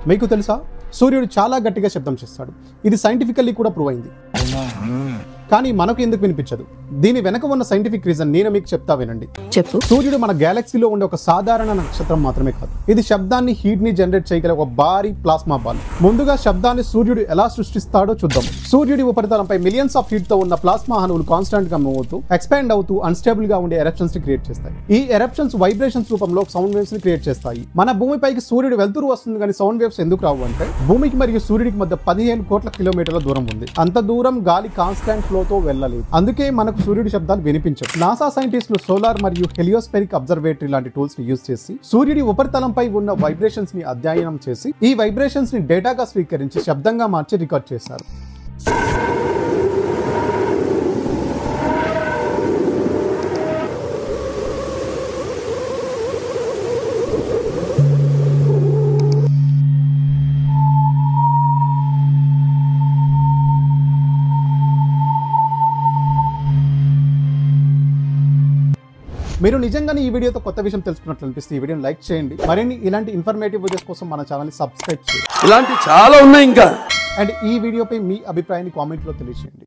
మీకు తెలుసా, సూర్యుడు చాలా గట్టిగా శబ్దం చేస్తాడు. ఇది సైంటిఫికల్లీ కూడా ప్రూవ్ అయింది. కానీ మనకు ఎందుకు వినిపించదు? దీని వెనక ఉన్న సైంటిఫిక్ రీజన్ నేను మీకు చెప్తా, వినండి. చెప్పు. సూర్యుడు మన గెలాక్సీలో ఉండే ఒక సాధారణ నక్షత్రం మాత్రమే కాదు. ఇది శబ్దాన్ని, హీట్ ని జనరేట్ చేయగల ఒక భారీ ప్లాస్మా బాల్. ముందుగా శబ్దాన్ని సూర్యుడు ఎలా సృష్టిస్తాడో చూద్దాం. సూర్యుడి ఉపరితలంపై మిలియన్స్ ఆఫ్ హీట్ తో ఉన్న ప్లాస్మా అణువులు కాన్స్టాంట్ గా మూవ్ అవుతూ, ఎక్స్పాండ్ అవుతూ, అన్స్టేబుల్ గా ఉండే ఎరప్షన్స్ ని క్రియేట్ చేస్తాయి. ఈ ఎరప్షన్స్ వైబ్రేషన్స్ రూపంలో సౌండ్ వేవ్స్ ని క్రియేట్ చేస్తాయి. మన భూమిపైకి సూర్యుడు వెళ్తురు వస్తుంది, కానీ సౌండ్ వేవ్స్ ఎందుకు రావు అంటే, భూమికి మరియు సూర్యుడికి మధ్య 15 కోట్ల కిలోమీటర్ల దూరం ఉంది. అంత దూరం గాలి కాన్స్టాంట్ ఫ్లోతో వెళ్ళలేదు. అందుకే మనకు సూర్యుడి శబ్దాలు వినిపించవు. నాసా సైంటిస్టులు సోలార్ మరియు హెలియోస్పెరిక్ అబ్జర్వేటరీ లాంటి టూల్స్ ని యూజ్ చేసి సూర్యుడి ఉపరితలంపై ఉన్న వైబ్రేషన్స్ ని అధ్యయనం చేసి, ఈ వైబ్రేషన్స్ ని డేటాగా స్వీకరించి శబ్దంగా మార్చి రికార్డ్ చేశారు. మీరు నిజంగానే ఈ వీడియోతో కొత్త విషయం తెలుసుకున్నట్లు అనిపిస్తే ఈ వీడియోని లైక్ చేయండి. మరిన్ని ఇలాంటి ఇన్ఫర్మేటివ్ వీడియోస్ కోసం మన ఛానల్ని సబ్స్క్రైబ్ చేయండి. ఇలాంటి చాలా ఉన్నాయి ఇంకా. అండ్ ఈ వీడియోపై మీ అభిప్రాయాన్ని కామెంట్లో తెలియజేయండి.